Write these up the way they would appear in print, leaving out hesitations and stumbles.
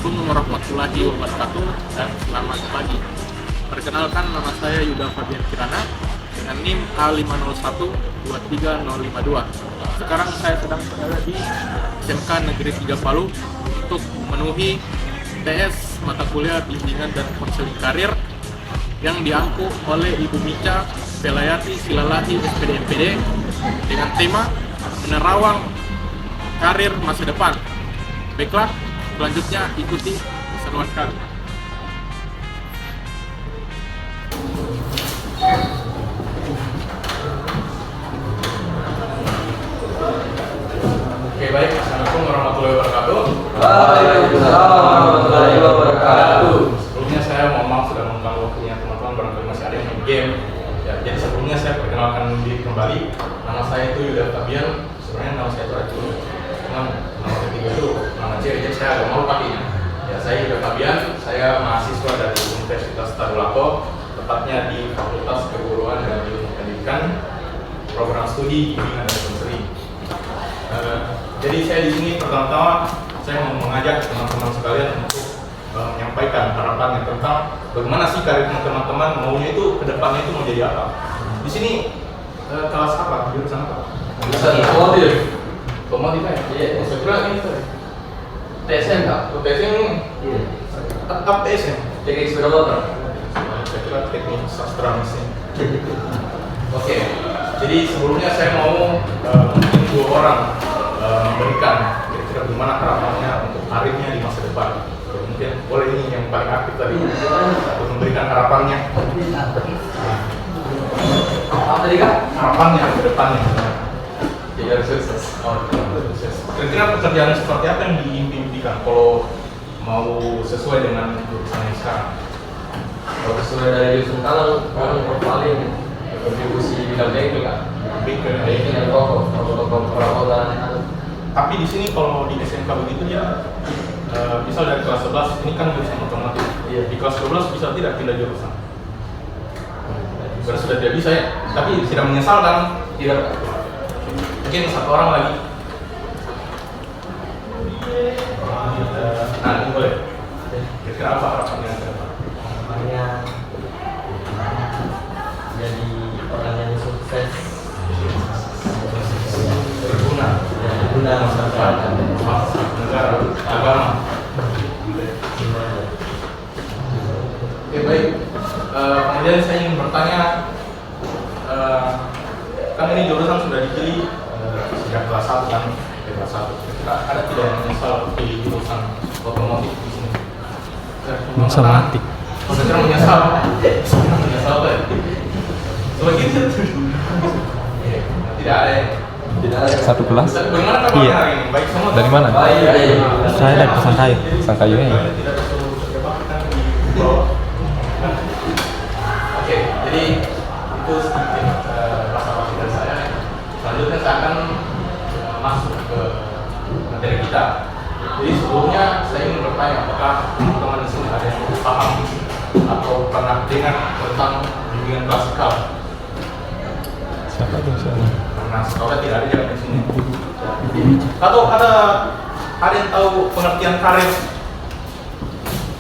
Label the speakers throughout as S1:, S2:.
S1: Assalamualaikum warahmatullahi wabarakatuh dan selamat pagi. Perkenalkan, nama saya Yuda Fabian Kirana dengan NIM A501-23052. Sekarang saya sedang berada di SMK Negeri 3 Palu untuk memenuhi tes mata kuliah bimbingan dan konseling karir yang diangkut oleh Ibu Mica Velayati Silalahi SPD MPD dengan tema menerawang karir masa depan. Baiklah, selanjutnya ikuti keseruan kami. Oke, baik. Assalamualaikum warahmatullahi wabarakatuh.
S2: Waalaikumsalam warahmatullahi wabarakatuh.
S1: Sebelumnya saya mohon maaf sudah mengganggu waktunya teman-teman, barangkali masih ada yang main game. Ya, jadi sebelumnya saya perkenalkan diri kembali. Nama saya itu Yuda Fabian. Sebenarnya nama saya itu ada dulu, cuman nama ketiga itu nama ciri, jadi saya agak malu pakainya. Ya, saya Yuda Fabian. Saya mahasiswa dari Universitas Tadulako, tepatnya di Fakultas Keguruan dan Ilmu Pendidikan, program studi bimbingan dan konseling. Jadi saya di sini pertama-tama saya mau mengajak teman-teman sekalian untuk menyampaikan harapannya tentang bagaimana sih karir teman-teman, maunya itu kedepannya itu mau jadi apa. Di sini kelas apa? Jurusan apa?
S2: Jurusan otomotif.
S1: Otomotif ya?
S2: Iya.
S1: Saya kira ini tuh.
S2: TSN nggak?
S1: TSN ini?
S2: Iya.
S1: Apa TSN?
S2: Teknik sepeda motor.
S1: Saya kira teknik sastra mesin. Oke. Jadi sebelumnya saya mau mungkin dua orang memberikan kira-kira gimana harapannya untuk karirnya di masa depan. Mungkin boleh ini yang paling aktif tadi untuk memberikan harapannya.
S2: Apa tadi kak?
S1: Harapannya ke depannya.
S2: Biar sukses.
S1: Oh, sukses. Kira-kira pekerjaan seperti apa yang diimpikan kalau mau sesuai dengan jurusan yang sekarang?
S2: Kalau sesuai dari jurusan kan paling kontribusi bidang banking kak. Banking yang pokok perabotan.
S1: Tapi di sini kalau di SMK begitu ya, misal dari kelas 11 ini kan jurusan otomotif.
S2: Iya.
S1: Di kelas 12 bisa tidak pindah jurusan. Sudah tidak bisa ya, tapi tidak menyesalkan.
S2: Tidak.
S1: Mungkin satu orang lagi. Nah, ini boleh. Kira-kira apa harapannya ke depan?
S3: Harapannya jadi orang yang sukses,
S1: Berguna.
S3: berguna masa depan.
S1: Bangsa, negara, agama. Oke, baik. Kemudian saya ingin bertanya, kan ini jurusan sudah dipilih sejak kelas 1 kan, kelas 1. Ada tidak yang menyesal pilih jurusan otomotif di sini?
S4: Otomatik.
S1: Saya menyesal. Menyesal apa ya? Coba gitu. Tidak ada ya.
S2: Tidak ada.
S4: Satu kelas?
S1: Bagaimana kabarnya
S4: Iya.
S1: hari ini? Baik semua?
S4: Dari mana?
S2: Baik.
S4: Saya dari Sangkayu. Sangkayunya ya.
S1: Tidak ada suruh terjebak kan di bawah. Oke, jadi itu sedikit basa-basi dari saya. Selanjutnya saya akan masuk ke materi kita. Jadi sebelumnya saya ingin bertanya apakah teman-teman di sini ada yang paham atau pernah dengar tentang bimbingan klasikal?
S4: Siapa itu misalnya?
S1: Karena sekolah tidak ada jalan di sini. Atau ada yang tahu pengertian karir?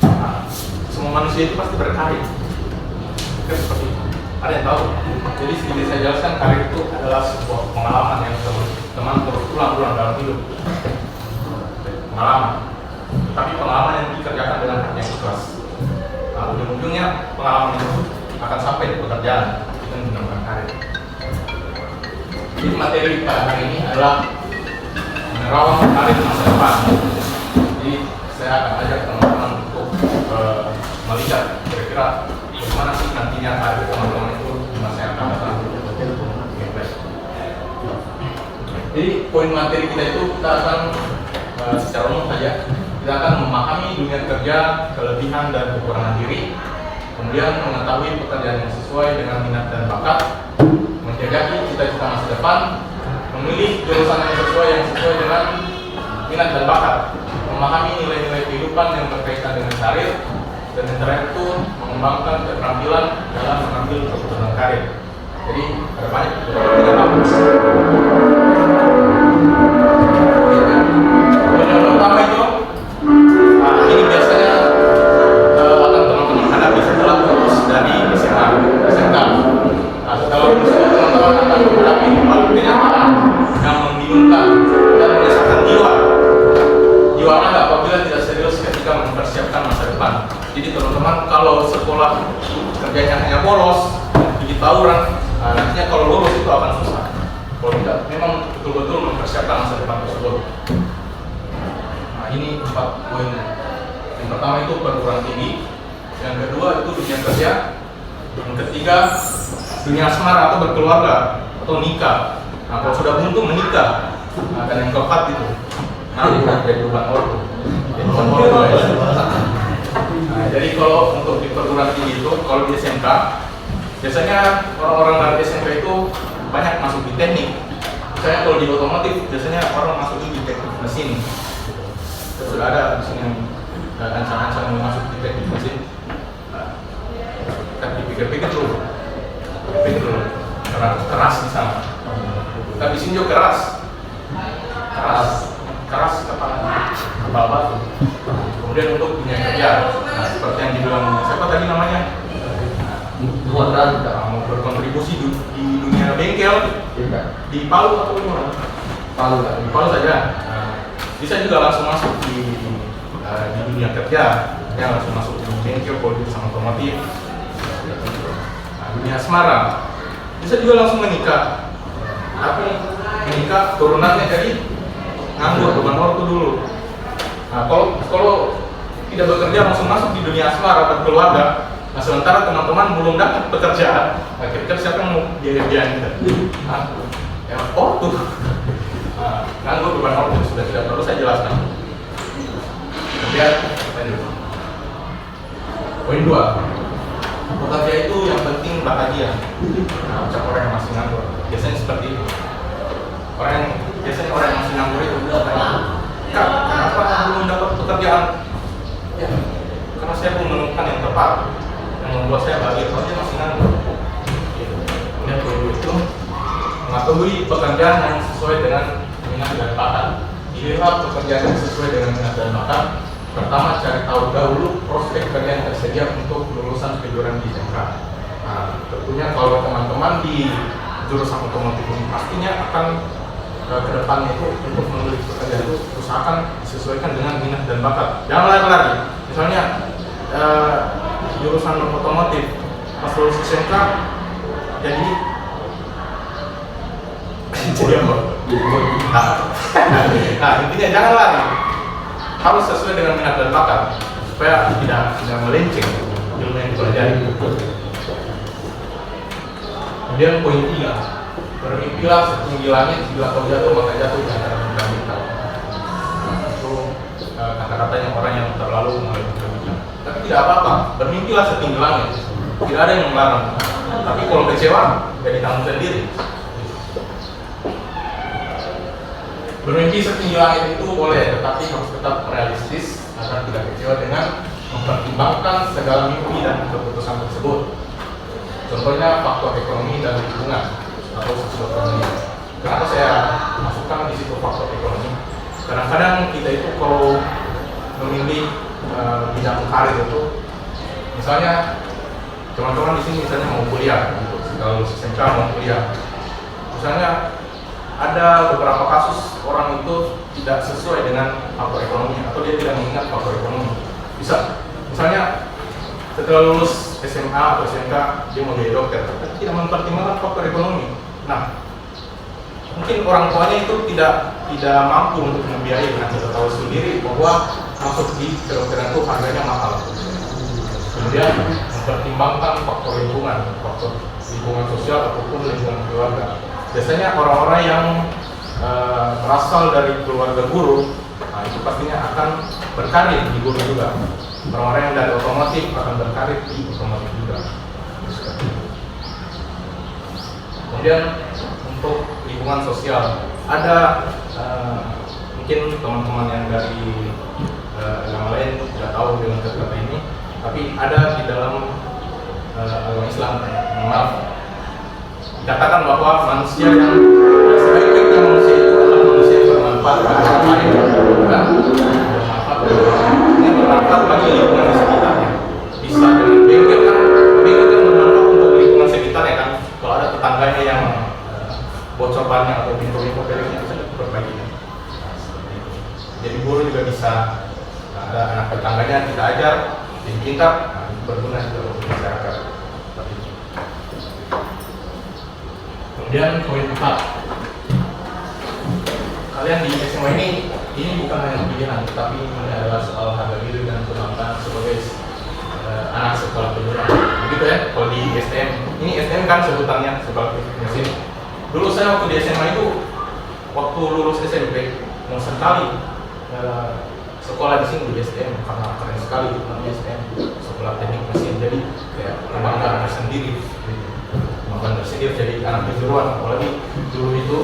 S1: Nah, semua manusia itu pasti berkarir. Kan seperti itu. Ada yang tahu? Jadi sedikit saya jelaskan, karir itu adalah sebuah pengalaman yang teman terus ulang-ulang dalam hidup. Pengalaman. Tapi pengalaman yang dikerjakan dengan hati yang ikhlas. Nah, ujung-ujungnya pengalaman itu akan sampai di pekerjaan. Itu yang dinamakan karir. Jadi materi pada hari ini adalah menerawang karir masa depan. Jadi saya akan ajak teman-teman untuk melihat kira-kira bagaimana sih nantinya karir teman-teman itu di masa yang akan datang. Jadi poin materi kita itu kita akan secara umum saja kita akan memahami dunia kerja, kelebihan dan kekurangan diri, kemudian mengetahui pekerjaan yang sesuai dengan minat dan bakat, menjajaki cita-cita masa depan, memilih jurusan yang sesuai dengan minat dan bakat, memahami nilai-nilai kehidupan yang berkaitan dengan karir, dan yang terakhir itu mengembangkan keterampilan dalam mengambil keputusan karir. Jadi ada banyak tidak apa. Yang pertama itu, ini biasa Jadi teman-teman kalau sekolah kerjanya hanya bolos, gigit tawuran, nantinya kalau lulus itu akan susah. Kalau tidak, memang betul-betul mempersiapkan masa depan tersebut. Nah, ini 4 poin. Yang pertama itu perguruan tinggi, yang kedua itu dunia kerja, yang ketiga dunia asmara atau berkeluarga atau nikah. Nah, kalau sudah buntu menikah, nah, dan yang keempat itu jadi beban ortu. Nah, jadi kalau untuk di perguruan tinggi itu, kalau di SMK, biasanya orang-orang dari SMK itu banyak masuk di teknik. Misalnya kalau di otomotif, biasanya orang masuk di teknik mesin. Sudah ada di sini yang ancang-ancang masuk di teknik mesin. Tapi dipikir-pikir dulu, keras di sana. Tapi di sini juga keras kepala batu. Kemudian untuk dunia kerja, nah, seperti yang dibilang siapa tadi namanya, mau berkontribusi di dunia bengkel di Palu atau di mana? Di Palu saja. Nah, bisa juga langsung masuk di dunia kerja, ya langsung masuk di bengkel, kalau sama otomotif. Nah, dunia asmara bisa juga langsung menikah, tapi menikah turunannya jadi nganggur, beban ortu dulu. Nah, kalau tidak bekerja langsung masuk di dunia asmara dan keluarga. Nah, sementara teman-teman belum dapat pekerjaan, nah, kira-kira siapa yang mau biaya-biayain kita? Nah, ya ortu. Nah, nganggur, beban ortu sudah tidak perlu saya jelaskan. Kemudian lanjut. Poin 2. Pekerja itu yang penting bahagia. Nah, ucap orang yang masih nganggur. Biasanya seperti itu. Biasanya orang yang masih nganggur itu bertanya, "Kak, kenapa belum dapat pekerjaan?" Ya, karena saya belum menemukan yang tepat yang membuat saya bahagia. Kalau dia masih nganggur. Gitu. Kemudian poin 2 itu mengetahui pekerjaan yang sesuai dengan minat dan bakat. Dilihat pekerjaan yang sesuai dengan minat dan bakat. Pertama, cari tahu dahulu prospek kerja yang tersedia untuk lulusan kejuruan di SMK. Nah, tentunya kalau teman-teman di jurusan otomotif ini pastinya akan ke depannya itu untuk memilih pekerjaan itu usahakan disesuaikan dengan minat dan bakat. Jangan lari-lari. Misalnya jurusan otomotif pas lulus SMK jadi apa? Nah, intinya jangan lari. Harus sesuai dengan minat dan bakat supaya tidak melenceng ilmu yang dipelajari. Kemudian poin 3, bermimpilah setinggi langit, bila kau jatuh maka jatuh di antara bintang-bintang. Itu kata-katanya orang yang terlalu berbincang. Tapi tidak apa-apa, bermimpilah setinggi langit, tidak ada yang melarang. Tapi kalau kecewa, jadi tanggung sendiri. Bermimpi setinggi langit itu boleh, tetapi harus tetap realistis agar tidak kecewa dengan mempertimbangkan segala mimpi dan keputusan tersebut. Contohnya faktor ekonomi dan lingkungan atau sosioekonomi. Kenapa saya masukkan di situ faktor ekonomi? Kadang-kadang kita itu kalau memilih bidang karir itu, misalnya teman-teman di sini misalnya mau kuliah, gitu. Kalau SMK mau kuliah, misalnya ada beberapa kasus orang itu tidak sesuai dengan faktor ekonomi atau dia tidak mengingat faktor ekonomi. Misalnya setelah lulus SMA atau SMK dia mau jadi dokter, tapi tidak mempertimbangkan faktor ekonomi. Nah, mungkin orang tuanya itu tidak mampu untuk membiayai. Nah, kita tahu sendiri bahwa masuk di kedokteran itu harganya mahal. Kemudian mempertimbangkan faktor lingkungan sosial ataupun lingkungan keluarga. Biasanya orang-orang yang berasal dari keluarga guru, nah itu pastinya akan berkarir di guru juga. Orang-orang yang dari otomotif akan berkarir di otomotif juga. Kemudian untuk lingkungan sosial, ada mungkin teman-teman yang dari agama lain tidak tahu dengan kata ini, tapi ada di dalam agama Islam, maaf, dikatakan bahwa manusia yang sebaik-baiknya manusia itu adalah manusia yang bermanfaat bagi orang lain, bukan bermanfaat bagi lingkungan di sekitarnya. Bisa dengan bengkel kan bermanfaat untuk lingkungan sekitarnya kan. Kalau ada tetangganya yang bocor bannya atau pintu-pintu beleknya bisa diperbaiki. Jadi guru juga bisa, ada anak tetangganya kita ajar jadi pintar, nah, berguna juga untuk masyarakat. Kemudian poin 4, kalian di SMA ini bukan hanya pilihan, tapi ini adalah soal harga diri dan kemampuan sebagai anak sekolah penyuluhan. Begitu ya, kalau di STM, ini STM kan sebutannya sebagai mesin. Dulu saya waktu di SMA itu, waktu lulus SMP, mau sekali sekolah di sini di STM karena keren sekali di STM, sekolah teknik mesin. Jadi kayak kebanggaan tersendiri, kebanggaan tersendiri jadi anak kejuruan. Apalagi dulu itu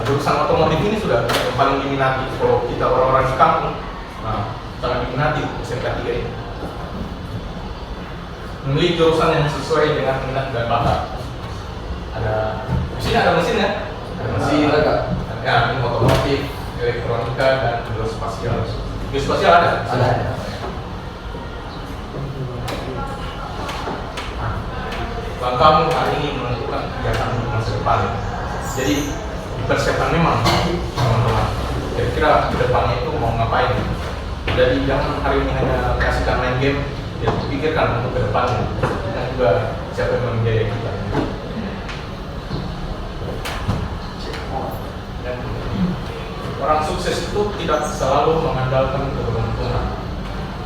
S1: jurusan otomotif ini sudah yang paling diminati kalau kita orang-orang di kampung. Nah, sangat diminati SMK 3 ini. Memilih jurusan yang sesuai dengan minat dan bakat. Ada di sini ada mesin ya, ada mesin, ya, ini otomotif, elektronika dan geospasial. Geospasial ada?
S3: Ada.
S1: Bang kamu hari ini menentukan kegiatan untuk masa depan. Jadi dipersiapkan memang teman-teman. Kira-kira ke depannya itu mau ngapain? Jadi jangan hari ini hanya kasihkan main game, ya pikirkan untuk ke depannya. Dan juga siapa yang membiayai kita. Dan orang sukses itu tidak selalu mengandalkan keberuntungan,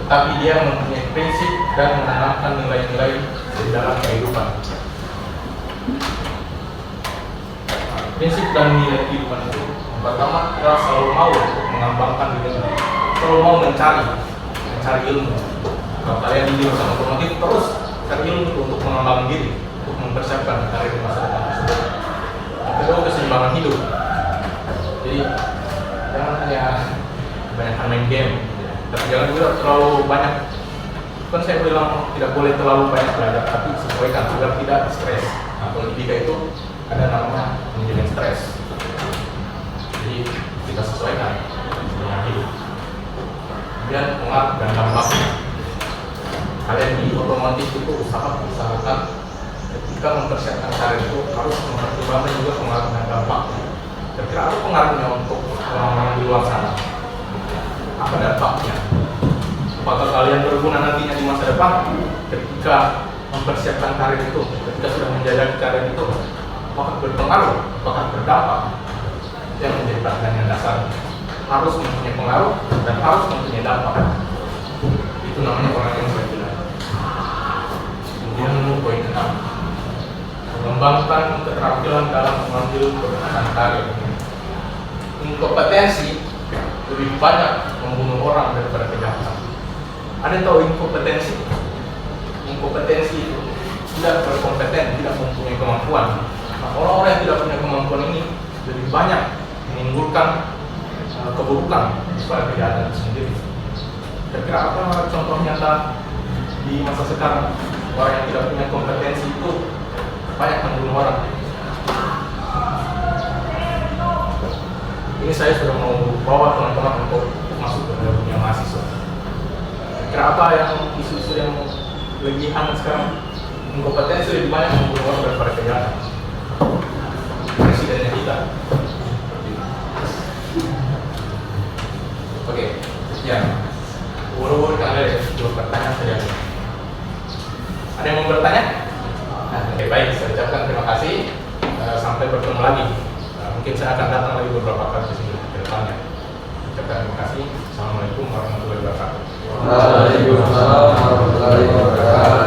S1: tetapi dia mempunyai prinsip dan menanamkan nilai-nilai di dalam kehidupan. Prinsip dan nilai kehidupan itu yang pertama adalah selalu mau untuk mengembangkan diri, selalu mau mencari ilmu. Kalau kalian di jurusan otomotif terus cari ilmu untuk mengembangkan diri, untuk mempersiapkan karir di masa depan tersebut. Yang kedua, keseimbangan hidup. Jadi jangan hanya kebanyakan main game, tapi jangan juga terlalu banyak. Kan saya bilang tidak boleh terlalu banyak belajar, tapi sesuaikan agar tidak stres. Nah, kalau di itu ada namanya manajemen stres. Jadi kita sesuaikan dengan hidup. Kemudian pengaruh dan dampaknya. Kalian di otomotif itu usahakan ketika mempersiapkan karir itu harus mempertimbangkan juga pengaruh dan dampaknya. Kira-kira apa pengaruhnya untuk orang-orang di luar sana? Apa dampaknya? Apakah kalian berguna nantinya di masa depan ketika mempersiapkan karir itu, ketika sudah menjajaki karir itu? Apakah berpengaruh? Apakah berdampak? Yang menjadi pertanyaan dasar. Harus mempunyai pengaruh dan harus mempunyai dampak. Itu namanya orang yang berguna. Kemudian poin 6, mengembangkan keterampilan dalam mengambil keputusan karir. Inkompetensi lebih banyak membunuh orang daripada kejahatan. Ada yang tahu inkompetensi? Inkompetensi itu tidak berkompeten, tidak mempunyai kemampuan. Nah, orang-orang yang tidak punya kemampuan ini lebih banyak menimbulkan keburukan pada kejahatan itu sendiri. Kira-kira apa contoh nyata di masa sekarang? Orang yang tidak punya kompetensi itu banyak membunuh orang. Ini saya sudah mau bawa teman-teman untuk masuk ke dunia mahasiswa. Kira apa yang isu-isu yang lagi hangat sekarang? Inkompetensi lebih banyak membunuh orang daripada kejahatan. Presidennya kita. Oke, ya. Ulur kalian dua pertanyaan saja. Ada yang mau bertanya? Oke, baik. Saya ucapkan terima kasih. Sampai bertemu lagi. Mungkin saya akan datang lagi beberapa kali ke sini ke depannya. Ucapkan terima kasih. Assalamualaikum warahmatullahi wabarakatuh.
S2: Waalaikumsalam warahmatullahi wabarakatuh.